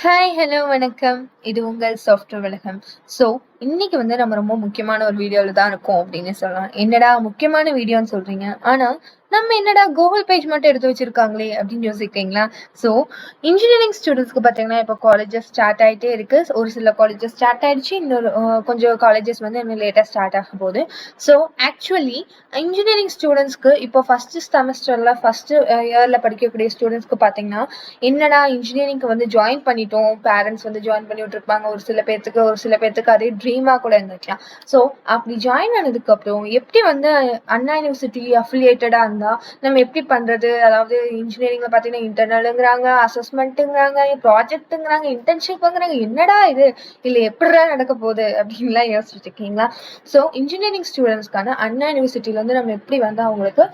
Hi hello வணக்கம். இது உங்கள் சாஃப்ட்வேர் உலகம். ஸோ இன்னைக்கு வந்து நம்ம ரொம்ப முக்கியமான ஒரு வீடியோவில் தான் இருக்கோம் அப்படின்னு சொல்லலாம். என்னடா முக்கியமான வீடியோன்னு சொல்றீங்க, ஆனால் நம்ம என்னடா கூகுள் பேஜ் மட்டும் எடுத்து வச்சிருக்காங்களே அப்படின்னு யோசிக்கிறீங்களா? ஸோ இன்ஜினியரிங் ஸ்டூடெண்ட்ஸ்க்கு பார்த்தீங்கன்னா இப்போ காலேஜஸ் ஸ்டார்ட் ஆகிட்டே இருக்கு. ஒரு சில காலேஜஸ் ஸ்டார்ட் ஆயிடுச்சு, இன்னொரு கொஞ்சம் காலேஜஸ் வந்து இன்னும் லேட்டாக ஸ்டார்ட் ஆக போகுது. ஸோ ஆக்சுவலி இன்ஜினியரிங் ஸ்டூடெண்ட்ஸ்க்கு இப்போ ஃபர்ஸ்ட் செமஸ்டரில் ஃபர்ஸ்ட் இயரில் படிக்கக்கூடிய ஸ்டூடெண்ட்ஸ்க்கு பார்த்தீங்கன்னா என்னடா இன்ஜினியரிங்க்கு வந்து ஜாயின் பண்ணிட்டோம், பேரண்ட்ஸ் வந்து ஜாயின் பண்ணி விட்டுருப்பாங்க. ஒரு சில பேர்த்துக்கு அதே ட்ரீமாக கூட இருந்துக்கலாம். ஸோ அப்படி ஜாயின் ஆனதுக்கப்புறம் எப்படி வந்து அண்ணா யூனிவர்சிட்டி அஃபிலியேட்டடாக இருந்தால் நம்ம எப்படி பண்ணுறது, அதாவது இன்ஜினியரிங்கில் பார்த்தீங்கன்னா இன்டர்னலுங்கிறாங்க, அசஸ்மெண்ட்டுங்கிறாங்க, ப்ராஜெக்ட்டுங்கிறாங்க, இன்டர்ன்ஷிப்புங்கிறாங்க, என்னடா இது இல்லை எப்படிதான் நடக்க போகுது அப்படின்லாம் யோசிச்சுட்டு இருக்கீங்களா? ஸோ இன்ஜினியரிங் ஸ்டூடெண்ட்ஸ்க்கான அண்ணா யூனிவர்சிட்டியிலேருந்து நம்ம எப்படி வந்து அவங்களுக்கு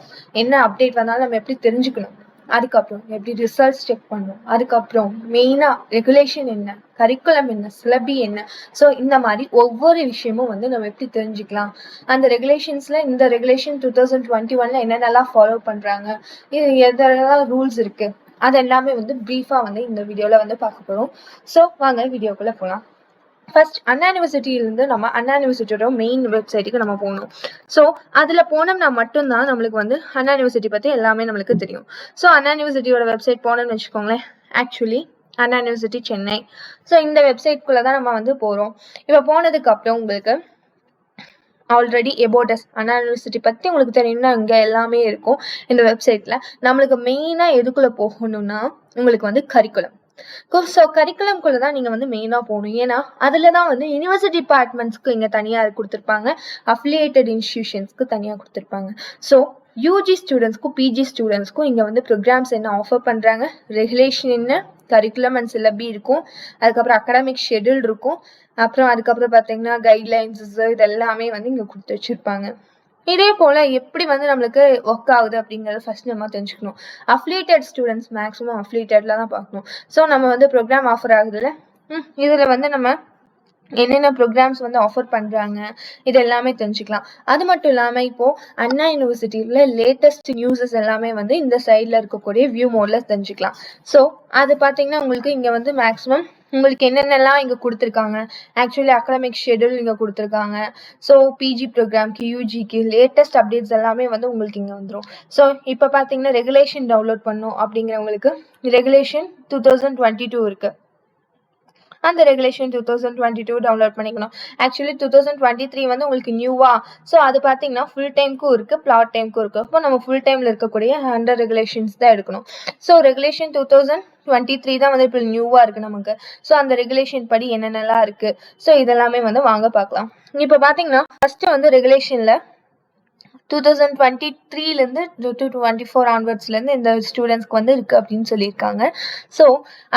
என்ன அப்டேட் வந்தாலும் நம்ம எப்படி தெரிஞ்சுக்கணும், அதுக்கப்புறம் எப்படி ரிசல்ட்ஸ் செக் பண்ணணும், அதுக்கப்புறம் மெயினாக ரெகுலேஷன் என்ன, கரிக்குலம் என்ன, சிலபி என்ன, ஸோ இந்த மாதிரி ஒவ்வொரு விஷயமும் வந்து நம்ம எப்படி தெரிஞ்சுக்கலாம், அந்த ரெகுலேஷன்ஸில் இந்த ரெகுலேஷன் 2021 என்னென்னலாம் ஃபாலோ பண்ணுறாங்க, இது எதெல்லாம் ரூல்ஸ் இருக்குது, அது எல்லாமே வந்து ப்ரீஃபாக வந்து இந்த வீடியோவில் வந்து பார்க்க போகிறோம். ஸோ வாங்க வீடியோக்குள்ளே போகலாம். ஃபர்ஸ்ட் அண்ணா யூனிவர்சிட்டியிலேருந்து நம்ம அண்ணா யூனிவர்சிட்டியோட மெயின் வெப்சைட்டுக்கு நம்ம போகணும். ஸோ அதில் போனோம்னா மட்டும்தான் நம்மளுக்கு வந்து அண்ணா யூனிவர்சிட்டி பற்றி எல்லாமே நம்மளுக்கு தெரியும். ஸோ அண்ணா யூனிவர்சிட்டியோட வெப்சைட் போனோம்னு வச்சுக்கோங்களேன். ஆக்சுவலி அண்ணா யூனிவர்சிட்டி சென்னை. ஸோ இந்த வெப்சைட்குள்ளே தான் நம்ம வந்து போகிறோம். இப்போ போனதுக்கப்புறம் உங்களுக்கு ஆல்ரெடி எபோட்டஸ் அண்ணா யூனிவர்சிட்டி பற்றி உங்களுக்கு தெரியும்னா இங்கே எல்லாமே இருக்கும் இந்த வெப்சைட்டில். நம்மளுக்கு மெயினாக எதுக்குள்ளே போகணும்னா உங்களுக்கு வந்து கரிக்குலம். ஸோ கரிக்குலம்குள்ளே தான் நீங்கள் வந்து மெயினாக போகணும். ஏன்னா அதில் தான் வந்து யூனிவர்சிட்டி டிபார்ட்மெண்ட்ஸ்க்கு இங்கே தனியாக கொடுத்துருப்பாங்க, அஃபிலியேட்டட் இன்ஸ்டிடியூஷன்ஸ்க்கு தனியாக கொடுத்துருப்பாங்க. ஸோ யூஜி ஸ்டூடெண்ட்ஸ்க்கும் பிஜி ஸ்டூடெண்ட்ஸ்க்கும் இங்கே வந்து ப்ரோக்ராம்ஸ் என்ன ஆஃபர் பண்ணுறாங்க, ரெகுலேஷன் என்ன, கரிக்குலம் அண்ட் சிலபி இருக்கும், அதுக்கப்புறம் அகாடமிக் ஷெட்யூல் இருக்கும், அப்புறம் அதுக்கப்புறம் பார்த்தீங்கன்னா கைட்லைன்ஸஸ் இது எல்லாமே வந்து இங்கே கொடுத்து வச்சுருப்பாங்க. இதே போல் எப்படி வந்து நம்மளுக்கு ஒர்க் ஆகுது அப்படிங்கிறத ஃபர்ஸ்ட் நம்ம தெரிஞ்சுக்கணும். அஃபிலியேட்டட் ஸ்டூடெண்ட்ஸ் மேக்ஸிமம் அஃபிலியேட்டடில் தான் பார்க்கணும். ஸோ நம்ம வந்து ப்ரோக்ராம் ஆஃபர் ஆகுதுல்ல, இதில் வந்து நம்ம என்னென்ன ப்ரோக்ராம்ஸ் வந்து ஆஃபர் பண்ணுறாங்க இது எல்லாமே தெரிஞ்சுக்கலாம். அது மட்டும் இல்லாமல் இப்போது அண்ணா யூனிவர்சிட்டியில் லேட்டஸ்ட் நியூஸஸ் எல்லாமே வந்து இந்த சைடில் இருக்கக்கூடிய வியூ மோடில் தெரிஞ்சுக்கலாம். ஸோ அது பார்த்தீங்கன்னா உங்களுக்கு இங்கே வந்து மேக்ஸிமம் உங்களுக்கு என்னென்னலாம் இங்கே கொடுத்துருக்காங்க, ஆக்சுவலி அகாடமிக் ஷெட்யூல் இங்கே கொடுத்துருக்காங்க. ஸோ பிஜி ப்ரோக்ராம்க்கு யூஜிக்கு லேட்டஸ்ட் அப்டேட்ஸ் எல்லாமே வந்து உங்களுக்கு இங்கே வந்துடும். ஸோ இப்போ பார்த்தீங்கன்னா ரெகுலேஷன் டவுன்லோட் பண்ணும் அப்படிங்கிறவங்களுக்கு ரெகுலேஷன் 2022 இருக்குது. அந்த ரெகுலேஷன் 2022 டவுன்லோட் பண்ணிக்கணும். ஆக்சுவலி 2023 வந்து உங்களுக்கு நியூவா, ஸோ அது பார்த்தீங்கன்னா ஃபுல் டைமுக்கும் இருக்குது, பிளாட் டைமுக்கும் இருக்குது. அப்போ நம்ம ஃபுல் டைமில் இருக்கக்கூடிய அண்டர் ரெகுலேஷன்ஸ் தான் எடுக்கணும். ஸோ ரெகுலேஷன் 2023 தான் வந்து இப்போ நியூவாக இருக்குது நமக்கு. ஸோ அந்த ரெகுலேஷன் படி என்னென்னலாம் இருக்குது, ஸோ இதெல்லாமே வந்து வாங்க பார்க்கலாம். இப்போ பார்த்தீங்கன்னா ஃபஸ்ட்டு வந்து ரெகுலேஷனில் 2023லேருந்து 2024 ஆன்வர்ட்ஸ்லேருந்து இந்த ஸ்டூடெண்ட்ஸ்க்கு வந்து இருக்குது அப்படின்னு சொல்லியிருக்காங்க. ஸோ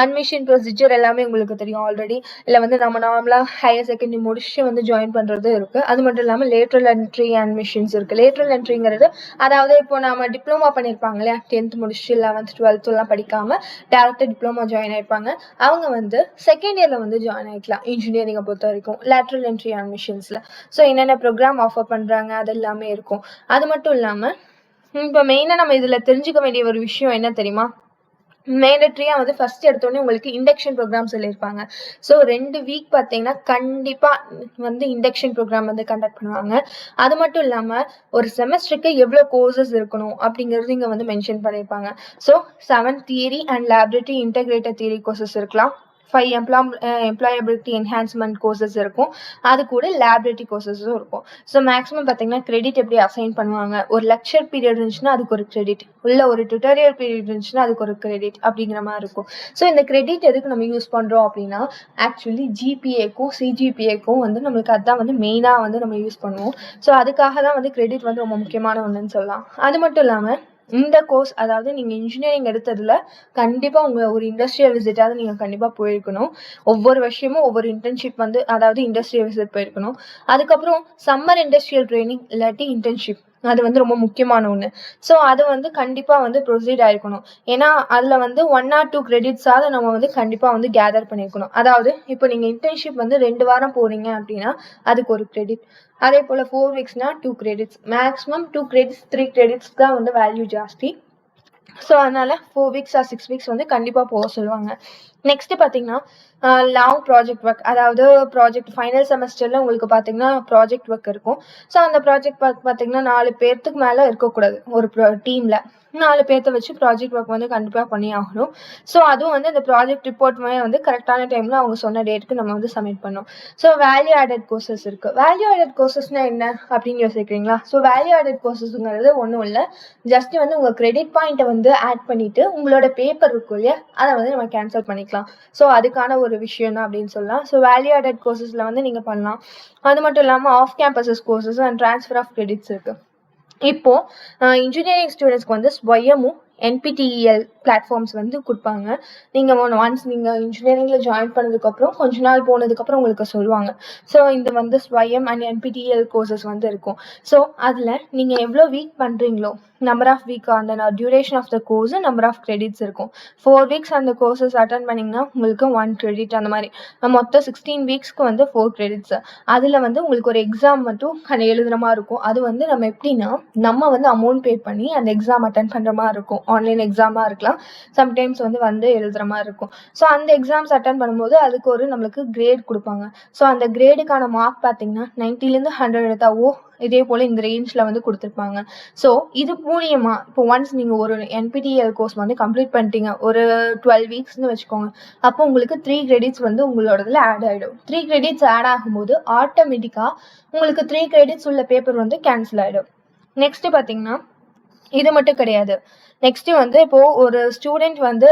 அட்மிஷன் ப்ரொசீஜர் எல்லாமே உங்களுக்கு தெரியும் ஆல்ரெடி. இல்லை வந்து நம்ம நார்மலாக ஹையர் செகண்டரி முடிச்சு வந்து ஜாயின் பண்ணுறது இருக்குது. அது மட்டும் இல்லாமல் லேட்ரல் என்ட்ரி அட்மிஷன்ஸ் இருக்குது. லேட்ரல் என்ட்ரிங்கிறது அதாவது இப்போ நம்ம டிப்ளமா பண்ணியிருப்பாங்க இல்லையா, 10th முடிச்சு 11th 12th எல்லாம் படிக்காமல் டேரக்டாக டிப்ளமா ஜாயின் ஆயிருப்பாங்க. அவங்க வந்து செகண்ட் இயரில் வந்து ஜாயின் ஆகிக்கலாம் இன்ஜினியரிங்கை பொறுத்த வரைக்கும் லேட்ரல் என்ட்ரி அட்மிஷன்ஸில். ஸோ என்னென்ன ப்ரோக்ராம் ஆஃபர் பண்ணுறாங்க அது எல்லாமே இருக்கும். அது மட்டும் இல்லாமல் இப்போ மெயினாக நம்ம இதில் தெரிஞ்சுக்க வேண்டிய ஒரு விஷயம் என்ன தெரியுமா, மேண்டட்ரியாக வந்து ஃபஸ்ட் எடுத்தோடனே உங்களுக்கு இண்டக்ஷன் ப்ரோக்ராம் சொல்லியிருப்பாங்க. ஸோ 2 வீக் பார்த்தீங்கன்னா கண்டிப்பாக வந்து இண்டக்ஷன் ப்ரோக்ராம் வந்து கண்டக்ட் பண்ணுவாங்க. அது மட்டும் இல்லாமல் ஒரு செமஸ்டருக்கு எவ்வளோ கோர்சஸ் இருக்கணும் அப்படிங்கிறது இங்கே வந்து மென்ஷன் பண்ணியிருப்பாங்க. So 7 theory and laboratory integrated theory courses இருக்கலாம், 5 எம்ப்ளாயபிலிட்டி என்ஹான்ஸ்மெண்ட் கோர்சஸ் இருக்கும், அது கூட லேபரேட்டரி கோர்சஸும் இருக்கும். ஸோ மேக்ஸிமம் பார்த்தீங்கன்னா கிரெடிட் எப்படி அசைன் பண்ணுவாங்க, ஒரு லெக்சர் பீரியட் இருந்துச்சுன்னா அதுக்கு ஒரு கிரெடிட், இல்லை ஒரு டுட்டோரியல் பீரியட் இருந்துச்சுன்னா அதுக்கு ஒரு கிரெடிட் அப்படிங்கிற மாதிரி இருக்கும். ஸோ இந்த கிரெடிட் எதுக்கு நம்ம யூஸ் பண்ணுறோம் அப்படின்னா ஆக்சுவலி ஜிபிஏக்கும் சிஜிபிஏக்கும் வந்து நம்மளுக்கு அதுதான் வந்து மெயினாக வந்து நம்ம யூஸ் பண்ணுவோம். ஸோ அதுக்காக தான் வந்து கிரெடிட் வந்து ரொம்ப முக்கியமான ஒன்றுன்னு சொல்லலாம். அது மட்டும் இல்லாமல் இந்த கோர்ஸ் அதாவது நீங்கள் இன்ஜினியரிங் எடுத்ததில் கண்டிப்பாக உங்கள் ஒரு இண்டஸ்ட்ரியல் விசிட்டாவது நீங்கள் கண்டிப்பாக போயிருக்கணும். ஒவ்வொரு வருஷமும் ஒவ்வொரு இன்டர்ன்ஷிப் வந்து அதாவது இண்டஸ்ட்ரியல் விசிட் போயிருக்கணும். அதுக்கப்புறம் சம்மர் இண்டஸ்ட்ரியல் ட்ரைனிங் இல்லாட்டி இன்டர்ன்ஷிப் அது வந்து ரொம்ப முக்கியமான ஒன்று. ஸோ அது வந்து கண்டிப்பாக வந்து ப்ரொசீட் ஆகிருக்கணும். ஏன்னா அதில் வந்து 1 or 2 கிரெடிட்ஸாவது நம்ம வந்து கண்டிப்பாக வந்து கேதர் பண்ணியிருக்கணும். அதாவது இப்போ நீங்கள் இன்டர்ன்ஷிப் வந்து 2 வாரம் போகிறீங்க அப்படின்னா அதுக்கு ஒரு கிரெடிட், அதே போல் 4 வீக்ஸ்னால் 2 கிரெடிட்ஸ், மேக்ஸிமம் 2 கிரெடிட்ஸ் 3 கிரெடிட்ஸ் தான் வந்து வேல்யூ ஜாஸ்தி. ஸோ அதனால் 4 வீக்ஸ் ஆர் 6 வீக்ஸ் வந்து கண்டிப்பாக போக சொல்லுவாங்க. நெக்ஸ்ட் பார்த்தீங்கன்னா லாங் ப்ராஜெக்ட் ஒர்க், அதாவது ப்ராஜெக்ட் ஃபைனல் செமஸ்டரில் உங்களுக்கு பார்த்தீங்கன்னா ப்ராஜெக்ட் ஒர்க் இருக்கும். ஸோ அந்த ப்ராஜெக்ட் ஒர்க் பார்த்தீங்கன்னா 4 பேர்த்துக்கு மேலே இருக்கக்கூடாது ஒரு டீமில். 4 பேர்த்த வச்சு ப்ராஜெக்ட் ஒர்க் வந்து கண்டிப்பாக பண்ணி ஆகணும். ஸோ அதுவும் வந்து இந்த ப்ராஜெக்ட் ரிப்போர்ட் வந்து கரெக்டான டைமில் அவங்க சொன்ன டேட்டுக்கு நம்ம வந்து சப்மிட் பண்ணணும். ஸோ வேல்யூ ஆடட் கோர்சஸ் இருக்குது. வேல்யூ ஆடட் கோர்சஸ்னால் என்ன அப்படின்னு யோசிக்கிறீங்களா? ஸோ வேல்யூ ஆடட் கோர்சஸ்ங்கிறது ஒன்றும் இல்லை, ஜஸ்ட் வந்து உங்கள் கிரெடிட் பாயிண்ட்டை வந்து ஆட் பண்ணிவிட்டு உங்களோட பேப்பர் இருக்கும் இல்லையா, அதை வந்து நம்ம கேன்சல் பண்ணிக்கலாம். ஸோ அதுக்கான ஒரு விஷயம் தான் அப்படின்னு சொல்லலாம். ஸோ வேல்யூ ஆடட் கோர்சஸில் வந்து நீங்கள் பண்ணலாம். அது மட்டும் இல்லாமல் off campuses courses and transfer of credits இருக்குது. இப்போ இன்ஜினியரிங் ஸ்டூடெண்ட்ஸ்க்கு வந்து ஸ்வயமும் NPTEL பிளாட்ஃபார்ம்ஸ் வந்து கொடுப்பாங்க. நீங்கள் ஒன்ஸ் நீங்கள் இன்ஜினியரிங்கில் ஜாயின் பண்ணதுக்கப்புறம் கொஞ்ச நாள் போனதுக்கப்புறம் உங்களுக்கு சொல்லுவாங்க. ஸோ இந்த வந்து ஸ்வயம் அண்ட் NPTEL கோர்சஸ் வந்து இருக்கும். ஸோ அதில் நீங்கள் எவ்வளோ வீக் பண்ணுறீங்களோ, நம்பர் ஆஃப் வீக், அந்த duration of the course, number of credits இருக்கும். 4 வீக்ஸ் அந்த கோர்சஸ் அட்டன் பண்ணிங்கன்னா உங்களுக்கு 1 கிரெடிட், அந்த மாதிரி மொத்தம் 16 வீக்ஸ்க்கு வந்து 4 கிரெடிட்ஸ். அதில் வந்து உங்களுக்கு ஒரு எக்ஸாம் மட்டும் எழுதுகிற மாதிரி இருக்கும். அது வந்து நம்ம எப்படின்னா, நம்ம வந்து அமௌண்ட் பே பண்ணி அந்த எக்ஸாம் அட்டன் பண்ணுற மாதிரி இருக்கும். ஆன்லைன் எக்ஸாமாக இருக்கலாம், சம்டைம்ஸ் வந்து எழுதுகிற மாதிரி இருக்கும். ஸோ அந்த எக்ஸாம்ஸ் அட்டன் பண்ணும்போது அதுக்கு ஒரு நம்மளுக்கு கிரேட் கொடுப்பாங்க. ஸோ அந்த கிரேடுக்கான மார்க் பார்த்தீங்கன்னா 90லேருந்து 100 எடுத்தாவோ இதே போல் இந்த ரேஞ்சில் வந்து கொடுத்துருப்பாங்க. ஸோ இது மூலியமாக இப்போ ஒன்ஸ் நீங்கள் ஒரு NPTEL கோர்ஸ் வந்து கம்ப்ளீட் பண்ணிட்டீங்க, ஒரு 12 வீக்ஸ்னு வச்சுக்கோங்க, அப்போ உங்களுக்கு 3 கிரெடிட்ஸ் வந்து உங்களோட இதில் ஆட் ஆகிடும். 3 கிரெடிட்ஸ் ஆட் ஆகும்போது ஆட்டோமேட்டிக்காக உங்களுக்கு 3 கிரெடிட்ஸ் உள்ள பேப்பர் வந்து கேன்சல் ஆகிடும். நெக்ஸ்ட்டு பார்த்தீங்கன்னா இது மட்டும் கிடையாது. நெக்ஸ்ட்டு வந்து இப்போது ஒரு ஸ்டூடெண்ட் வந்து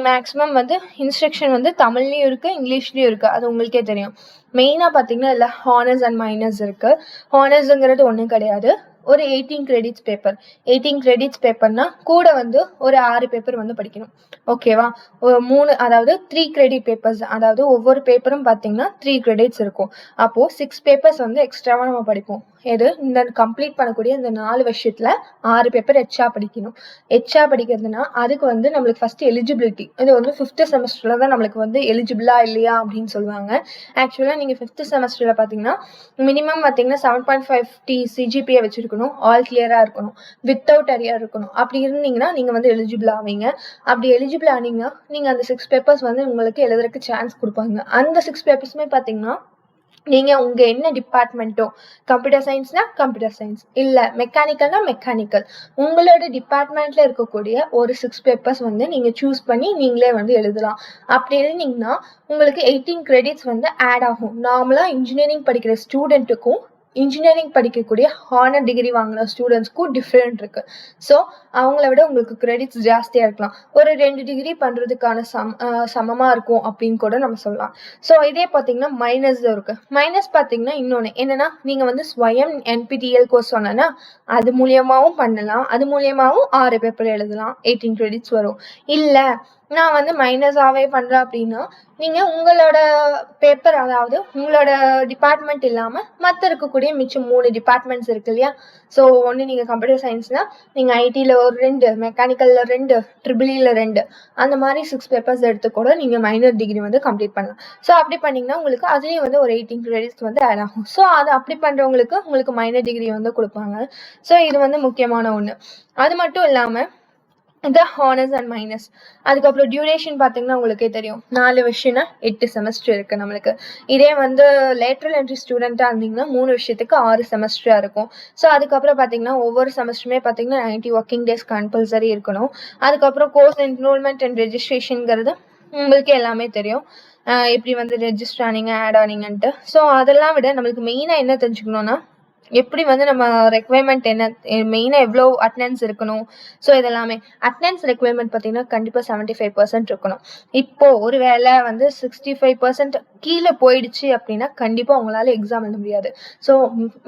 மேக்ஸிமம் வந்து இன்ஸ்ட்ரக்ஷன் வந்து தமிழ்லேயும் இருக்குது, இங்கிலீஷ்லேயும் இருக்குது. அது உங்களுக்கே தெரியும். மெயினாக பார்த்தீங்கன்னா இல்லை ஹானர்ஸ் அண்ட் மைனர்ஸ் இருக்குது. ஹானர்ஸுங்கிறது ஒன்றும் கிடையாது, ஒரு 18 கிரெடிட்ஸ் பேப்பர். 18 கிரெடிட்ஸ் பேப்பர்னா கூட வந்து ஒரு 6 பேப்பர் வந்து படிக்கணும். ஓகேவா? ஒரு 3, அதாவது 3 கிரெடிட் பேப்பர்ஸ், அதாவது ஒவ்வொரு பேப்பரும் பார்த்தீங்கன்னா 3 கிரெடிட்ஸ் இருக்கும். அப்போது 6 பேப்பர்ஸ் வந்து எக்ஸ்ட்ராவாக நம்ம படிப்போம். எது இந்த கம்ப்ளீட் பண்ணக்கூடிய இந்த 4 வருஷத்தில் 6 பேப்பர் எக்ஸ்ட்ரா படிக்கணும். எக்ஸ்ட்ரா படிக்கிறதுனா அதுக்கு வந்து நம்மளுக்கு ஃபஸ்ட்டு எலிஜிபிலிட்டி, இது வந்து 5th செமஸ்டரில் தான் நம்மளுக்கு வந்து எலிஜிபிளா இல்லையா அப்படின்னு சொல்லுவாங்க. ஆக்சுவலாக நீங்கள் 5th செமஸ்டரில் பார்த்தீங்கன்னா மினிமம் பார்த்தீங்கன்னா 7.50 CGPA வச்சுருக்கணும், ஆல் கிளியராக இருக்கணும், வித்தவுட் அரியர் இருக்கணும். அப்படி இருந்தீங்கன்னா நீங்கள் வந்து எலிஜிபிள் ஆவீங்க. அப்படி எலிஜிபிள் ஆனீங்கன்னா நீங்கள் அந்த 6 பேப்பர்ஸ் வந்து உங்களுக்கு எழுதுறதுக்கு சான்ஸ் கொடுப்பாங்க. அந்த 6 பேப்பர்ஸுமே பார்த்தீங்கன்னா நீங்கள் உங்கள் என்ன டிபார்ட்மெண்ட்டோ, கம்ப்யூட்டர் சயின்ஸ்னால் கம்ப்யூட்டர் சயின்ஸ், இல்லை மெக்கானிக்கல்னா மெக்கானிக்கல், உங்களோட டிபார்ட்மெண்ட்டில் இருக்கக்கூடிய ஒரு 6 பேப்பர்ஸ் வந்து நீங்கள் சூஸ் பண்ணி நீங்களே வந்து எழுதலாம். அப்படி எழுதிங்கன்னா உங்களுக்கு 18 கிரெடிட்ஸ் வந்து ஆட் ஆகும். நார்மலாக இன்ஜினியரிங் படிக்கிற ஸ்டூடெண்ட்டுக்கும் இன்ஜினியரிங் படிக்கக்கூடிய ஹானர் டிகிரி வாங்கின ஸ்டூடெண்ட்ஸ்க்கும் டிஃப்ரெண்ட் இருக்குது. ஸோ அவங்கள விட உங்களுக்கு கிரெடிட்ஸ் ஜாஸ்தியாக இருக்கலாம். ஒரு 2 டிகிரி பண்ணுறதுக்கான சமமாக இருக்கும் அப்படின்னு கூட நம்ம சொல்லலாம். ஸோ இதே பார்த்தீங்கன்னா மைனஸ் இருக்குது. மைனஸ் பார்த்தீங்கன்னா இன்னொன்று என்னென்னா, நீங்கள் வந்து ஸ்வயம் NPTEL கோர்ஸ் சொன்னேன்னா அது மூலியமாகவும் பண்ணலாம், அது மூலியமாகவும் 6 பேப்பர் எழுதலாம், 18 கிரெடிட்ஸ் வரும். இல்லை நான் வந்து மைனஸாகவே பண்ணுறேன் அப்படின்னா நீங்கள் உங்களோட பேப்பர், அதாவது உங்களோட டிபார்ட்மெண்ட் இல்லாமல் மற்ற இருக்கக்கூடிய மிச்சம் 3 டிபார்ட்மெண்ட்ஸ் இருக்கு இல்லையா. ஸோ ஒன்று நீங்கள் கம்ப்யூட்டர் சயின்ஸ்னால் நீங்கள் ஐடியில் ஒரு 2, மெக்கானிக்கலில் 2, ட்ரிபிளியில் 2, அந்த மாதிரி 6 பேப்பர்ஸ் எடுத்து கூட நீங்கள் மைனர் டிகிரி வந்து கம்ப்ளீட் பண்ணலாம். ஸோ அப்படி பண்ணிங்கன்னா உங்களுக்கு அதுலேயும் வந்து ஒரு 18 கிரெடிட்ஸ் வந்து ஆட் ஆகும். ஸோ அது அப்படி பண்ணுறவங்களுக்கு உங்களுக்கு மைனர் டிகிரி வந்து கொடுப்பாங்க. ஸோ இது வந்து முக்கியமான ஒன்று. அது மட்டும் இல்லாமல் இந்த ஹானர்ஸ் அண்ட் மைனஸ், அதுக்கப்புறம் டியூரேஷன் பார்த்தீங்கன்னா உங்களுக்கே தெரியும், 4 வருஷம்னா 8 செமஸ்டர் இருக்குது நம்மளுக்கு. இதே வந்து லேட்ரல் என்ட்ரி ஸ்டூடெண்ட்டாக இருந்தீங்கன்னா 3 வருஷத்துக்கு 6 செமஸ்டராக இருக்கும். ஸோ அதுக்கப்புறம் பார்த்தீங்கன்னா ஒவ்வொரு செமஸ்டருமே பார்த்தீங்கன்னா 90 ஒர்க்கிங் டேஸ் கம்பல்சரி இருக்கணும். அதுக்கப்புறம் கோர்ஸ் என்ரோல்மெண்ட் அண்ட் ரெஜிஸ்ட்ரேஷனுங்கிறது உங்களுக்கே எல்லாமே தெரியும், எப்படி வந்து ரெஜிஸ்டர் ஆனீங்க, ஆட் ஆனீங்கன்ட்டு. ஸோ அதெல்லாம் விட நம்மளுக்கு மெயினாக என்ன தெரிஞ்சுக்கணுன்னா, எப்படி வந்து நம்ம ரெக்குவயர்மெண்ட் என்ன, மெயினாக எவ்வளோ அட்டெண்டன்ஸ் இருக்கணும். ஸோ இதெல்லாமே அட்டெண்டன்ஸ் ரெக்குவயர்மெண்ட் பார்த்தீங்கன்னா கண்டிப்பாக 75% இருக்கணும். இப்போது ஒரு வேளை வந்து 65% கீழே போயிடுச்சு அப்படின்னா கண்டிப்பாக உங்களால் எக்ஸாம் எழுத முடியாது. ஸோ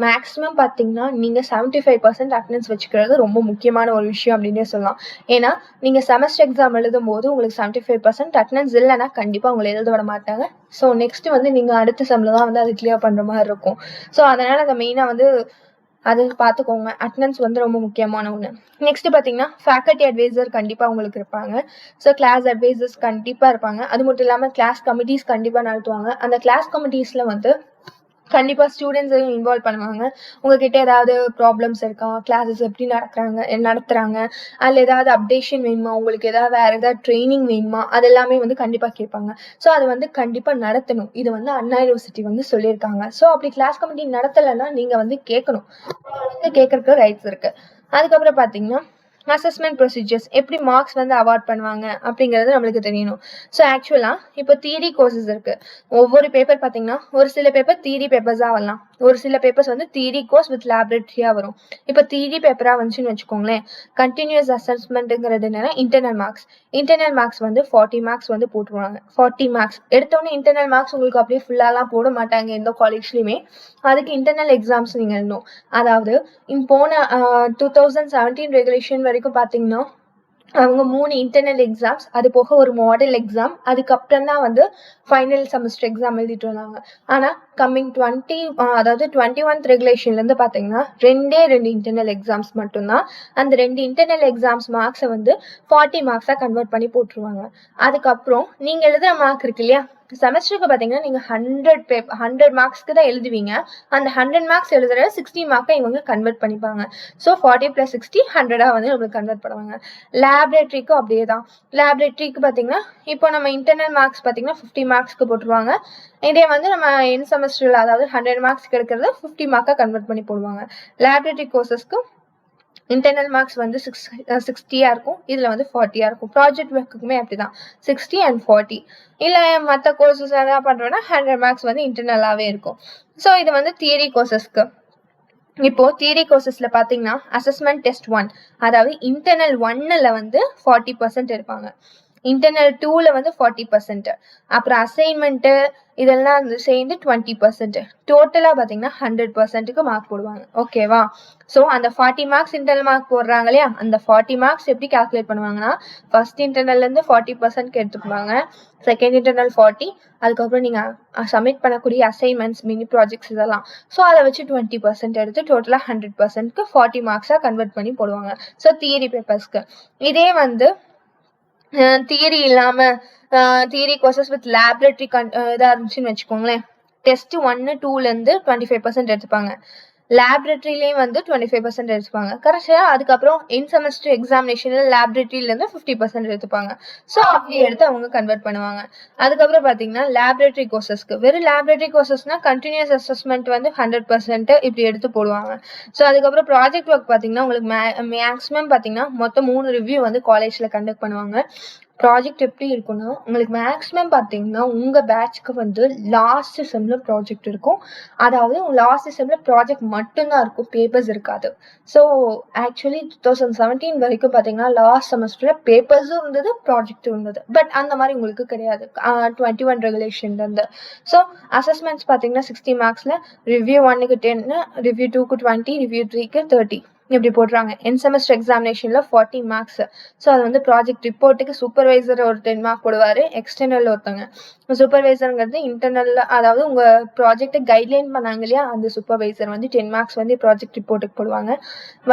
மேக்ஸிமம் பார்த்தீங்கன்னா நீங்கள் 75% அட்டெண்டன்ஸ் வச்சுக்கிறது ரொம்ப முக்கியமான ஒரு விஷயம் அப்படின்னே சொல்லலாம். ஏன்னா நீங்கள் செமஸ்டர் எக்ஸாம் எழுதும் போது உங்களுக்கு 75% அட்டெண்டன்ஸ் இல்லைன்னா கண்டிப்பாக உங்களை எழுத விட மாட்டாங்க. ஸோ நெக்ஸ்ட் வந்து நீங்கள் அடுத்த செம்மில் தான் வந்து அது கிளியர் பண்ணுற மாதிரி இருக்கும். ஸோ அதனால் அந்த மெயினாக வந்து அது பார்த்துக்கோங்க, அட்டெண்டன்ஸ் வந்து ரொம்ப முக்கியமான ஒன்று. நெக்ஸ்ட் பார்த்தீங்கன்னா ஃபேக்கல்ட்டி அட்வைசர் கண்டிப்பாக உங்களுக்கு இருப்பாங்க. ஸோ கிளாஸ் அட்வைசர்ஸ் கண்டிப்பாக இருப்பாங்க. அது மட்டும் இல்லாமல் கிளாஸ் கமிட்டிஸ் கண்டிப்பாக நடத்துவாங்க. அந்த கிளாஸ் கமிட்டிஸில் வந்து கண்டிப்பா ஸ்டூடெண்ட்ஸையும் இன்வால்வ் பண்ணுவாங்க. உங்ககிட்ட ஏதாவது ப்ராப்ளம்ஸ் இருக்கா? கிளாஸஸ் எப்படி நடத்துறாங்க? அதில ஏதாவது அப்டேஷன் வேணுமா? உங்களுக்கு வேற ஏதாவது ட்ரெய்னிங் வேணுமா? அது எல்லாமே கண்டிப்பா கேட்பாங்க. ஸோ அது கண்டிப்பா நடத்தணும். இது அண்ணா யூனிவர்சிட்டி சொல்லியிருக்காங்க. ஸோ அப்படி கிளாஸ் கமிட்டி நடத்தலைன்னா நீங்க கேட்கணும். கேட்கறதுக்கு ரைட்ஸ் இருக்கு. அதுக்கப்புறம் பார்த்தீங்கன்னா அசஸ்மெண்ட் ப்ரொசீஜர்ஸ் எப்படி மார்க்ஸ் அவார்ட் பண்ணுவாங்க அப்படிங்கிறது நம்மளுக்கு தெரியணும். ஸோ ஆக்சுவலாக இப்போ தியரி கோர்சஸ் இருக்கு. ஒவ்வொரு பேப்பர் பார்த்தீங்கன்னா ஒரு சில பேப்பர் தியரி பேப்பர்ஸாக வரலாம், ஒரு சில பேப்பர்ஸ் தியரி கோர்ஸ் வித் லேபரேட்டரியா வரும். இப்போ தியரி பேப்பரா வந்துச்சுன்னு வச்சுக்கோங்களேன், கண்டினியூஸ் அசஸ்மெண்ட்டுங்கிறது என்னன்னா internal marks. Internal marks 40 marks போட்டுருவாங்க. 40 மார்க்ஸ் எடுத்தோடனே இன்டர்னல் மார்க்ஸ் உங்களுக்கு அப்படியே ஃபுல்லாலாம் போட மாட்டாங்க எந்த காலேஜ்லையுமே. அதுக்கு இன்டர்னல் எக்ஸாம்ஸ் நீங்கள் எழுதணும். அதாவது போன 2017 ரெகுலேஷன் வரைக்கும் பார்த்தீங்கன்னா அவங்க 3 இன்டர்னல் எக்ஸாம்ஸ், அது போக ஒரு மாடல் எக்ஸாம், அதுக்கப்புறம் தான் ஃபைனல் செமஸ்டர் எக்ஸாம் எழுதிட்டு வந்தாங்க. ஆனால் கம்மிங் 21th ரெகுலேஷன்லேருந்து பார்த்தீங்கன்னா 2 இன்டர்னல் எக்ஸாம்ஸ் மட்டும்தான். அந்த 2 இன்டர்னல் எக்ஸாம்ஸ் மார்க்ஸை 40 மார்க்ஸாக கன்வெர்ட் பண்ணி போட்டுருவாங்க. அதுக்கப்புறம் நீங்கள் எழுதுகிற மார்க் இருக்கு இல்லையா, செமஸ்டருக்கு பார்த்தீங்கன்னா நீங்கள் 100 மார்க்ஸ்க்கு தான் எழுதுவீங்க. அந்த 100 மார்க்ஸ் எழுதுற 60 மார்க்கை இவங்க கன்வெர்ட் பண்ணிப்பாங்க. ஸோ 40 + 60 100 நம்மளுக்கு கன்வெர்ட் பண்ணுவாங்க. லேபரேட்டரிக்கும் அப்படியே தான். லேபரேட்டரிக்கு பார்த்தீங்கன்னா இப்போ நம்ம இன்டர்னல் மார்க்ஸ் பார்த்தீங்கன்னா 50 மார்க்ஸ்க்கு போட்டுருவாங்க. இதே நம்ம என் செமஸ்டரில் அதாவது 100 மார்க்ஸ்க்கு எடுக்கிறத 50 மார்க்காக கன்வெர்ட் பண்ணி போடுவாங்க. லேபரேட்டரி கோர்சஸ்க்கு இன்டர்னல் மார்க்ஸ் 60 இருக்கும், இதில் 40 இருக்கும். ப்ராஜெக்ட் ஒர்க்குமே அப்படிதான் 60 and 40. இல்லை மற்ற கோர்சஸ் எதாவது பண்ணுறோன்னா 100 மார்க்ஸ் இன்டர்னலாகவே இருக்கும். ஸோ இது தியரி கோர்சஸ்க்கு. இப்போ தியரி கோர்சஸ்ல பார்த்தீங்கன்னா அசஸ்மெண்ட் டெஸ்ட் 1, அதாவது இன்டர்னல் 1ல் 40% எடுப்பாங்க, இன்டர்னல் 2ல் 40%, அப்புறம் அசைன்மெண்ட்டு இதெல்லாம் சேர்ந்து 20%. டோட்டலாக பார்த்தீங்கன்னா 100%க்கு மார்க் போடுவாங்க. ஓகேவா? ஸோ அந்த 40 மார்க்ஸ் இன்டர்னல் மார்க் போடுறாங்க இல்லையா, அந்த 40 மார்க்ஸ் எப்படி கால்குலேட் பண்ணுவாங்கன்னா ஃபர்ஸ்ட் இன்டர்னல்லேருந்து 40%க்கு எடுத்துக்குவாங்க, செகண்ட் இன்டர்னல் 40, அதுக்கப்புறம் நீங்கள் சப்மிட் பண்ணக்கூடிய அசைன்மெண்ட்ஸ், மினி ப்ராஜெக்ட்ஸ் இதெல்லாம். ஸோ அதை வச்சு 20% எடுத்து டோட்டலாக 100%க்கு 40 மார்க்ஸாக கன்வெர்ட் பண்ணி போடுவாங்க. ஸோ தியரி பேப்பர்ஸ்க்கு. இதே தியரி இல்லாமல் தியரி கோர்சஸ் வித் லேபரேட்டரி இதாக இருந்துச்சுன்னு வச்சுக்கோங்களேன், டெஸ்ட் 1, 2லேருந்து 25% எடுத்துப்பாங்க, லேபரேட்டரிலையும் 25% எடுத்துப்பாங்க. கரெக்டாக அதுக்கப்புறம் இன் செமஸ்டர் எக்ஸாமினேஷனில் லேபரேட்டரியிலேருந்து 50% எடுத்துப்பாங்க. ஸோ அப்படி எடுத்து அவங்க கன்வெர்ட் பண்ணுவாங்க. அதுக்கப்புறம் பார்த்தீங்கன்னா லேபரேட்டரி கோர்சஸ்க்கு வெறும் லேபரேட்டரி கோர்சஸ்னால் கண்டினியூஸ் அசஸ்மெண்ட் 100% இப்படி எடுத்து போடுவாங்க. ஸோ அதுக்கப்புறம் ப்ராஜெக்ட் ஒர்க் பார்த்தீங்கன்னா உங்களுக்கு மேக்ஸிமம் பார்த்தீங்கன்னா மொத்தம் 3 ரிவ்யூ காலேஜில் கண்டக்ட் பண்ணுவாங்க. ப்ராஜெக்ட் எப்படி இருக்குன்னா உங்களுக்கு மேக்ஸிமம் பார்த்தீங்கன்னா உங்கள் பேட்ச்க்கு லாஸ்ட் செம்மில் ப்ராஜெக்ட் இருக்கும். அதாவது லாஸ்ட் செம்மில் ப்ராஜெக்ட் மட்டும்தான் இருக்கும், பேப்பர்ஸ் இருக்காது. ஸோ ஆக்சுவலி 2017 வரைக்கும் பார்த்தீங்கன்னா லாஸ்ட் செமஸ்டரில் பேப்பர்ஸும் இருந்தது, ப்ராஜெக்டும் இருந்தது. பட் அந்த மாதிரி உங்களுக்கு கிடையாது 21 ரெகுலேஷன்லேருந்து. ஸோ அசஸ்மெண்ட்ஸ் பார்த்தீங்கன்னா 60 மார்க்ஸில் ரிவ்யூ 1க்கு 10, ரிவ்யூ 2க்கு 20, ரிவ்யூ 3க்கு 30 இப்படி போடுறாங்க. என் செமஸ்டர் எக்ஸாமினேஷனில் 40 மார்க்ஸ். ஸோ அது ப்ராஜெக்ட் ரிப்போர்ட்டுக்கு சூப்பர்வைசர் ஒரு 10 மார்க் போடுவார், எக்ஸ்டர்னல் ஒருத்தவங்க. சூப்பர்வைசருங்கிறது இன்டர்னல், அதாவது உங்கள் ப்ராஜெக்டை கைட்லைன் பண்ணாங்க இல்லையா, அந்த சூப்பர்வைசர் 10 மார்க்ஸ் ப்ராஜெக்ட் ரிப்போர்ட்டுக்கு போடுவாங்க.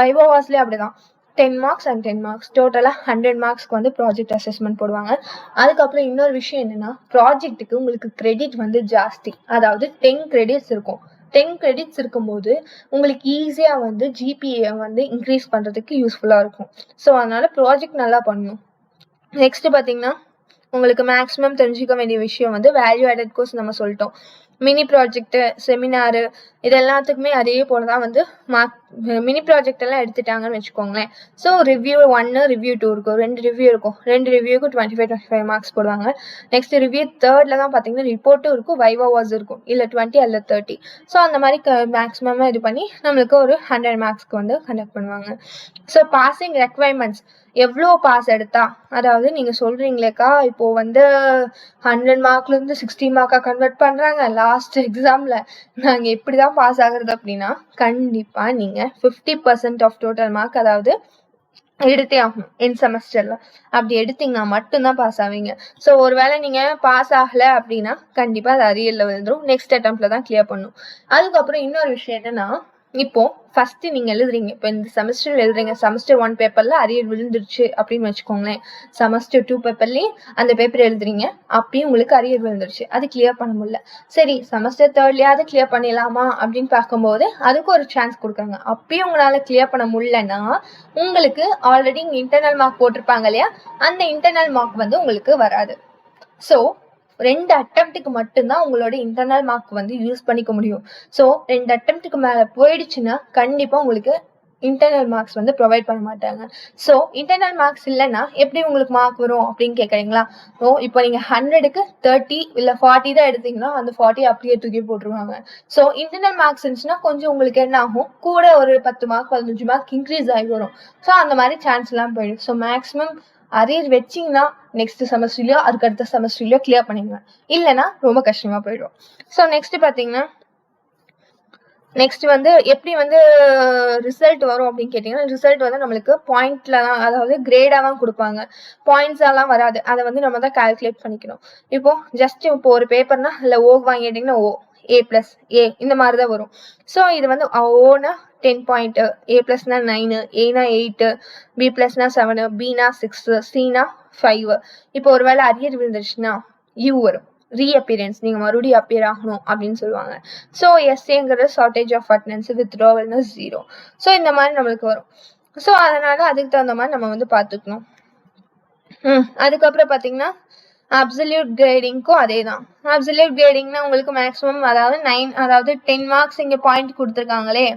வைவோவாஸ்லேயே அப்படிதான் 10 மார்க்ஸ் அண்ட் 10 மார்க்ஸ் டோட்டலாக 100 மார்க்ஸ்க்கு ப்ராஜெக்ட் அசஸ்மெண்ட் போடுவாங்க. அதுக்கப்புறம் இன்னொரு விஷயம் என்னென்னா ப்ராஜெக்ட்டுக்கு உங்களுக்கு கிரெடிட் ஜாஸ்தி, அதாவது 10 கிரெடிட்ஸ் இருக்கும். 10 கிரெடிட்ஸ் இருக்கும்போது உங்களுக்கு ஈஸியாக ஜிபிஏ இன்க்ரீஸ் பண்ணுறதுக்கு யூஸ்ஃபுல்லாக இருக்கும். ஸோ அதனால் ப்ராஜெக்ட் நல்லா பண்ணணும். நெக்ஸ்ட்டு பார்த்தீங்கன்னா உங்களுக்கு மேக்ஸிமம் தெரிஞ்சுக்க வேண்டிய விஷயம் வேல்யூ ஆடட் கோர்ஸ் நம்ம சொல்லிட்டோம். மினி ப்ராஜெக்ட்டு, செமினாரு இது எல்லாத்துக்குமே அதே போல் தான் மார்க். மினி ப்ராஜெக்ட் எல்லாம் எடுத்துட்டாங்கன்னு வச்சுக்கோங்களேன். ஸோ ரிவ்யூ 1, ரிவ்யூ 2 இருக்கும், 2 ரிவ்யூ இருக்கும். 2 ரிவ்யூக்கு 25 மார்க்ஸ் போடுவாங்க. நெக்ஸ்ட் ரிவ்யூ 3ல் தான் பார்த்தீங்கன்னா ரிப்போர்ட்டும் இருக்கும், வைவாவாஸ் இருக்கும், இல்லை 20 அல்ல 30. ஸோ அந்த மாதிரி மேக்ஸிமமாக இது பண்ணி நம்மளுக்கு ஒரு 100 மார்க்ஸ்க்கு கண்டக்ட் பண்ணுவாங்க. ஸோ பாசிங் ரெக்வைர்மெண்ட்ஸ் எவ்வளோ பாஸ் எடுத்தா, அதாவது நீங்கள் சொல்கிறீங்களேக்கா இப்போது 100 மார்க்லேருந்து 60 மார்க்காக கன்வெர்ட் பண்ணுறாங்க லாஸ்ட் எக்ஸாமில், நாங்கள் எப்படி தான் பாஸ் ஆகுறது அப்படின்னா கண்டிப்பாக நீங்கள் 50% ஆஃப் டோட்டல் மார்க் அதாவது எடுத்தே ஆகணும் இன் செமஸ்டரில். அப்படி எடுத்தீங்கன்னா மட்டும்தான் பாஸ் ஆவீங்க. ஸோ ஒருவேளை நீங்கள் பாஸ் ஆகலை அப்படின்னா கண்டிப்பாக அது அரியரில் விழுந்துடும், நெக்ஸ்ட் அட்டம்ப்டில் தான் கிளியர் பண்ணணும். அதுக்கப்புறம் இன்னொரு விஷயம் என்னென்னா இப்போ ஃபர்ஸ்ட் நீங்க எழுதுறீங்க. இப்போ இந்த செமஸ்டர் எழுதுறீங்க. செமஸ்டர் 1 பேப்பர்ல அரியர் விழுந்துருச்சு அப்படின்னு வச்சுக்கோங்களேன். செமஸ்டர் 2 பேப்பர்லயும் அந்த பேப்பர் எழுதுறீங்க. அப்பயும் உங்களுக்கு அரியர் விழுந்துருச்சு. அது கிளியர் பண்ண முடியல. சரி செமஸ்டர் 3லயாவது கிளியர் பண்ணிடலாமா அப்படின்னு பார்க்கும்போது அதுக்கு ஒரு சான்ஸ் கொடுக்குறாங்க. அப்பயும் உங்களால கிளியர் பண்ண முடியலன்னா உங்களுக்கு ஆல்ரெடி இன்டர்னல் மார்க் போட்டிருப்பாங்க இல்லையா, அந்த இன்டர்னல் மார்க் வந்து உங்களுக்கு வராது. ஸோ 2 அட்டெம்ப்ட்டுக்கு மட்டும்தான் உங்களோட இன்டர்னல் மார்க் வந்து யூஸ் பண்ணிக்க முடியும். ஸோ 2 அட்டெம்ப்ட்டுக்கு மேல போயிடுச்சுன்னா கண்டிப்பா உங்களுக்கு இன்டர்னல் மார்க்ஸ் வந்து ப்ரொவைட் பண்ண மாட்டாங்க. ஸோ இன்டர்னல் மார்க்ஸ் இல்லைன்னா எப்படி உங்களுக்கு மார்க் வரும் அப்படின்னு கேட்குறீங்களா? ஸோ இப்போ நீங்க 100க்கு 30 இல்லை 40 தான் எடுத்தீங்கன்னா அந்த 40 அப்படியே தூக்கி போட்டுருவாங்க. ஸோ இன்டர்னல் மார்க்ஸ் இருந்துச்சுன்னா கொஞ்சம் உங்களுக்கு என்ன ஆகும், கூட ஒரு 10 மார்க் 15 மார்க் இன்க்ரீஸ் ஆகி வரும். ஸோ அந்த மாதிரி சான்ஸ் எல்லாம் போயிடும். ஸோ மேக்ஸிமம் அரியர் வச்சிங்கன்னா நெக்ஸ்ட் செமஸ்டர்லயோ அதுக்கு அடுத்த செமஸ்டர்லயோ கிளியர் பண்ணிடுங்க. இல்லைன்னா ரொம்ப கஷ்டமா போயிடும். ஸோ நெக்ஸ்ட் பார்த்தீங்கன்னா நெக்ஸ்ட் வந்து எப்படி வந்து ரிசல்ட் வரும் அப்படின்னு கேட்டிங்கன்னா, ரிசல்ட் வந்து நம்மளுக்கு பாயிண்ட்ல தான், அதாவது கிரேடாக தான் கொடுப்பாங்க. பாயிண்ட்ஸ் எல்லாம் வராது. அதை வந்து நம்ம தான் கால்குலேட் பண்ணிக்கணும். இப்போ ஜஸ்ட் இப்போ ஒரு பேப்பர்னா இல்லை ஓ வாங்கிட்டீங்கன்னா ஓ, A + A இந்த மாதிரி தான் வரும். ஸோ இது வந்து ஓனா 10 பாயிண்ட், A+னா 9, ஏனா 8, B+னா 7, Bனா 6, Cனா 5. இப்போ ஒரு வேளை அரியர் விழுந்துருச்சுன்னா U வரும். ரீஅப்பியரன்ஸ், நீங்க மறுபடியும் அப்பியர் ஆகணும் அப்படின்னு சொல்லுவாங்க. ஸோ எஸ்ஏங்கிறது ஷார்டேஜ் ஆஃப் அட்டெண்டன்ஸ், வித்ட்ராவல்னா 0. ஸோ இந்த மாதிரி நம்மளுக்கு வரும். ஸோ அதனால அதுக்கு தகுந்த மாதிரி நம்ம வந்து பார்த்துக்கணும். அதுக்கப்புறம் பார்த்தீங்கன்னா அப்சல்யூட் கிரேடிங்க்கும் அதே தான். அப்சல்யூட் கிரேடிங்னா உங்களுக்கு மேக்ஸிமம் அதாவது 9, அதாவது 10 மார்க்ஸ் இங்கே பாயிண்ட் கொடுத்துருக்காங்களே.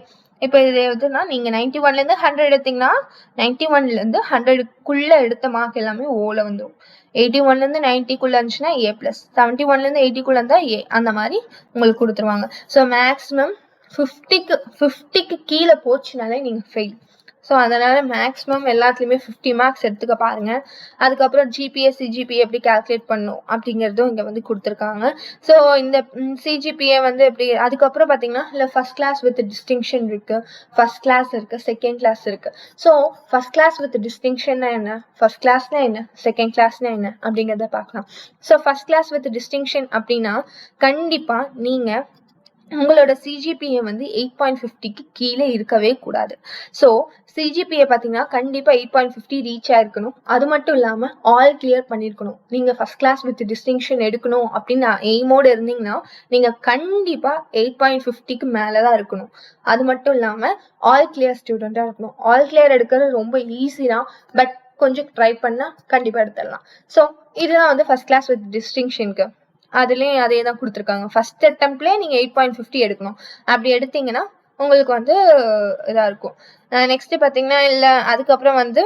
இப்போ இது எதுனா நீங்க 91லேருந்து 100 எடுத்தீங்கன்னா 91லேருந்து 100க்குள்ள எடுத்த மார்க் எல்லாமே ஓல வந்துடும். 81லேருந்து 90க்குள்ள இருந்துச்சுன்னா A+, 71லேருந்து 80க்குள்ள இருந்தா A, அந்த மாதிரி உங்களுக்கு கொடுத்துருவாங்க. ஸோ மேக்ஸிமம் 50க்கு கீழே போச்சுனாலே நீங்க ஃபெயில். ஸோ அதனால மேக்ஸிமம் எல்லாத்துலேயுமே 50 மார்க்ஸ் எடுத்துக்க பாருங்க. அதுக்கப்புறம் ஜிபிஏ சிஜிபிஏ எப்படி கால்குலேட் பண்ணும் அப்படிங்கிறதும் இங்கே வந்து கொடுத்துருக்காங்க. ஸோ இந்த சிஜிபிஏ வந்து எப்படி, அதுக்கப்புறம் பார்த்தீங்கன்னா இல்லை ஃபர்ஸ்ட் கிளாஸ் வித் டிஸ்டிங்ஷன் இருக்கு, ஃபர்ஸ்ட் கிளாஸ் இருக்கு, செகண்ட் கிளாஸ் இருக்கு. ஸோ ஃபர்ஸ்ட் கிளாஸ் வித் டிஸ்டிங்ஷன்னா என்ன, ஃபர்ஸ்ட் கிளாஸ்னா என்ன, செகண்ட் கிளாஸ்னா என்ன அப்படிங்கிறத பார்க்கலாம். So first class with distinction அப்படின்னா கண்டிப்பா நீங்க உங்களோட சிஜிபிஏ வந்து 8.50க்கு கீழே இருக்கவே கூடாது. ஸோ சிஜிபிஏ பார்த்தீங்கன்னா கண்டிப்பா 8.50 ரீச் ஆயிருக்கணும். அது மட்டும் இல்லாம ஆல் கிளியர் பண்ணிருக்கணும். நீங்க ஃபர்ஸ்ட் கிளாஸ் வித் டிஸ்டிங்ஷன் எடுக்கணும் அப்படின்னு எய்மோடு இருந்தீங்கன்னா நீங்க கண்டிப்பா 8.50க்கு மேலதான் இருக்கணும். அது மட்டும் இல்லாம ஆல் கிளியர் ஸ்டூடெண்டா இருக்கணும். ஆல் கிளியர் எடுக்கிறது ரொம்ப ஈஸி தான், பட் கொஞ்சம் ட்ரை பண்ணா கண்டிப்பா எடுத்துடலாம். ஸோ இதுதான் வந்து ஃபர்ஸ்ட் கிளாஸ் வித் டிஸ்டிங்ஷனுக்கு. அதுலேயும் அதே தான் கொடுத்துருக்காங்க. ஃபர்ஸ்ட் அட்டெம்ப்ட்லேயே நீங்கள் 8.50 எடுக்கணும். அப்படி எடுத்தீங்கன்னா உங்களுக்கு வந்து இதாக இருக்கும். நெக்ஸ்ட்டு பார்த்தீங்கன்னா இல்லை அதுக்கப்புறம் வந்து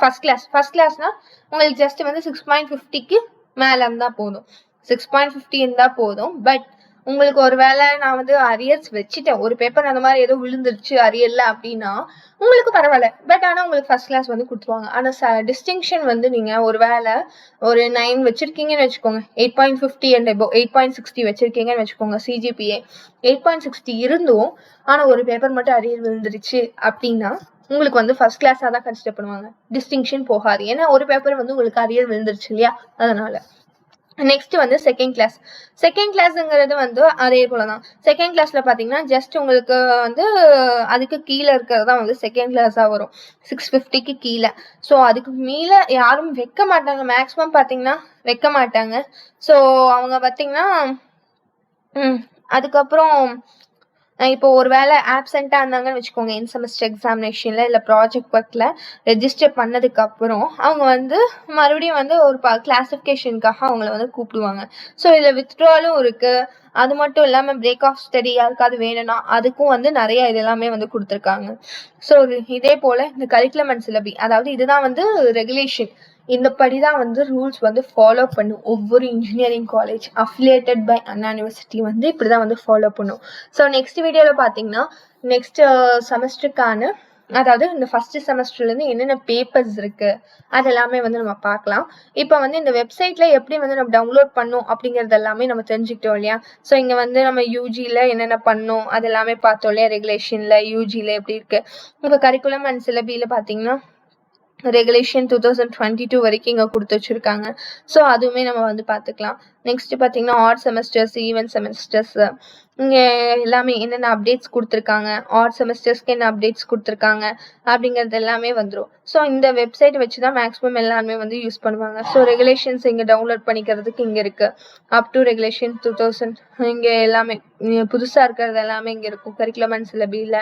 ஃபர்ஸ்ட் கிளாஸ்னால் உங்களுக்கு ஜஸ்ட் வந்து 6.50க்கு மேலே இருந்தால் போதும். 6.50 இருந்தால் போதும். பட் உங்களுக்கு ஒரு வேளை நான் வந்து அரியர்ஸ் வச்சுட்டேன், ஒரு பேப்பர் அந்த மாதிரி ஏதோ விழுந்துருச்சு அரியர்ல அப்படின்னா உங்களுக்கு பரவாயில்ல. பட் ஆனால் உங்களுக்கு ஃபர்ஸ்ட் கிளாஸ் வந்து கொடுத்துருவாங்க. ஆனால் டிஸ்டிங்ஷன் வந்து நீங்கள் ஒரு வேளை ஒரு 9 வச்சிருக்கீங்கன்னு வச்சுக்கோங்க, 8.50 அண்ட் எபோ 8.60 வச்சிருக்கீங்கன்னு வச்சுக்கோங்க, சிஜிபிஏ 8.60 இருந்தும் ஆனால் ஒரு பேப்பர் மட்டும் அரியர் விழுந்துருச்சு அப்படின்னா உங்களுக்கு வந்து ஃபர்ஸ்ட் கிளாஸாக தான் கன்சிடர் பண்ணுவாங்க, டிஸ்டிங்ஷன் போகாது. ஏன்னா ஒரு பேப்பர் வந்து உங்களுக்கு அரியர் விழுந்துருச்சு இல்லையா, அதனால. நெக்ஸ்ட் வந்து செகண்ட் கிளாஸ். செகண்ட் கிளாஸ்ங்கிறது வந்து அதே போலதான். செகண்ட் கிளாஸ்ல பாத்தீங்கன்னா ஜஸ்ட் உங்களுக்கு வந்து அதுக்கு கீழே இருக்கிறது தான் வந்து செகண்ட் கிளாஸா வரும், 650க்கு கீழே. ஸோ அதுக்கு மேலே யாரும் வைக்க மாட்டாங்க, மேக்ஸிமம் பார்த்தீங்கன்னா வைக்க மாட்டாங்க. ஸோ அவங்க பார்த்தீங்கன்னா அதுக்கப்புறம் இப்போ ஒரு வேளை ஆப்சென்ட்டாக இருந்தாங்கன்னு வச்சுக்கோங்க, என் செமஸ்டர் எக்ஸாமினேஷனில் இல்லை ப்ராஜெக்ட் ஒர்க்கில் ரெஜிஸ்டர் பண்ணதுக்கப்புறம் அவங்க வந்து மறுபடியும் வந்து ஒரு கிளாஸிஃபிகேஷனுக்காக அவங்கள வந்து கூப்பிடுவாங்க. ஸோ இதில் வித்ட்ராலும் இருக்குது. அது மட்டும் இல்லாமல் பிரேக் ஆஃப் ஸ்டடி யாருக்காவது வேணும்னா அதுக்கும் வந்து நிறைய இது எல்லாமே வந்து கொடுத்துருக்காங்க. ஸோ இதே போல் இந்த கரிக்குலம் அண்ட் சிலபி, அதாவது இதுதான் வந்து ரெகுலேஷன், இந்த படிதான் வந்து ரூல்ஸ் வந்து ஃபாலோ பண்ணும் ஒவ்வொரு engineering college affiliated by Anna university வந்து இப்படிதான் வந்து ஃபாலோ பண்ணும். ஸோ நெக்ஸ்ட் வீடியோவில் பார்த்தீங்கன்னா நெக்ஸ்ட் செமஸ்டருக்கான, அதாவது இந்த ஃபர்ஸ்ட் செமஸ்டர்லேருந்து என்னென்ன பேப்பர்ஸ் இருக்கு அதெல்லாமே வந்து நம்ம பார்க்கலாம். இப்போ வந்து இந்த வெப்சைட்ல எப்படி வந்து நம்ம டவுன்லோட் பண்ணோம் அப்படிங்கிறது எல்லாமே நம்ம தெரிஞ்சுக்கிட்டோம் இல்லையா. ஸோ இங்கே வந்து நம்ம யூஜியில் என்னென்ன பண்ணோம் அதெல்லாமே பார்த்தோம் இல்லையா, ரெகுலேஷனில் யூஜியில் எப்படி இருக்கு. இப்போ கரிக்குலம் அண்ட் சிலபியில் பார்த்தீங்கன்னா ரெகுலேஷன் 2022 வரைக்கும் இங்கே கொடுத்து வச்சுருக்காங்க. ஸோ அதுவுமே நம்ம வந்து பார்த்துக்கலாம். நெக்ஸ்ட் பார்த்தீங்கன்னா ஆட் செமஸ்டர்ஸ், ஈவென்ட் செமஸ்டர்ஸ், இங்கே எல்லாமே என்னென்ன அப்டேட்ஸ் கொடுத்துருக்காங்க, ஆட் செமஸ்டர்ஸ்க்கு என்ன அப்டேட்ஸ் கொடுத்துருக்காங்க அப்படிங்கிறது எல்லாமே வந்துடும். ஸோ இந்த வெப்சைட் வச்சு தான் மேக்ஸிமம் எல்லாருமே வந்து யூஸ் பண்ணுவாங்க. ஸோ ரெகுலேஷன்ஸ் இங்கே டவுன்லோட் பண்ணிக்கிறதுக்கு இங்கே இருக்குது. அப் டு ரெகுலேஷன் 2000 இங்கே எல்லாமே புதுசாக இருக்கிறது எல்லாமே இங்கே இருக்கும். கரிக்குலம் அண்ட் சிலபியில்.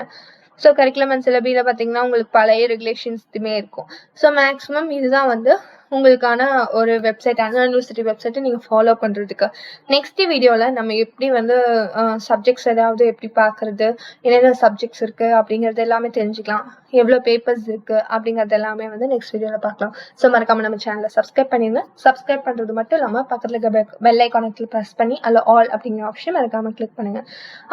ஸோ கரிக்குலம் அண்ட் சிலபியில் பார்த்தீங்கன்னா உங்களுக்கு பழைய ரெகுலேஷன்ஸுமே இருக்கும். ஸோ மேக்ஸிமம் இதுதான் வந்து உங்களுக்கான ஒரு வெப்சைட், அண்ணா யூனிவர்சிட்டி வெப்சைட்டை நீங்கள் ஃபாலோ பண்ணுறதுக்கு. நெக்ஸ்ட் வீடியோவில் நம்ம எப்படி வந்து சப்ஜெக்ட்ஸ் ஏதாவது எப்படி பார்க்குறது, என்னென்ன சப்ஜெக்ட்ஸ் இருக்குது அப்படிங்கிறது எல்லாமே தெரிஞ்சுக்கலாம், எவ்வளோ பேப்பர்ஸ் இருக்குது அப்படிங்கிறது எல்லாமே வந்து நெக்ஸ்ட் வீடியோவில் பார்க்கலாம். ஸோ மறக்காமல் நம்ம சேனலை சப்ஸ்கிரைப் பண்ணிடுங்க. சப்ஸ்கிரைப் பண்ணுறது மட்டும் இல்லாமல் பக்கத்தில் இருக்க பெல் ஐக்கானை ப்ரெஸ் பண்ணி அதில் ஆல் அப்படிங்கிற ஆப்ஷன் மறக்காமல் கிளிக் பண்ணுங்கள்.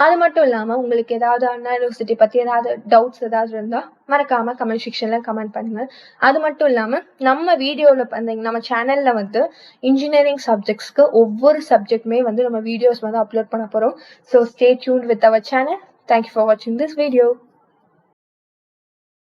அது மட்டும் இல்லாமல் உங்களுக்கு ஏதாவது அண்ணா யூனிவர்சிட்டி பற்றி ஏதாவது டவுட்ஸ் ஏதாவது இருந்தால் மறக்காமல் கமெண்ட் செக்ஷனில் கமெண்ட் பண்ணுங்கள். அது மட்டும் இல்லாமல் நம்ம வீடியோவில் நம்ம சேனலில் வந்து இன்ஜினியரிங் சப்ஜெக்ட்ஸ்க்கு ஒவ்வொரு சப்ஜெக்ட்டுமே வந்து நம்ம வீடியோஸ் வந்து அப்லோட் பண்ண போகிறோம். So stay tuned with our channel. Thank you for வாட்சிங் திஸ் வீடியோ.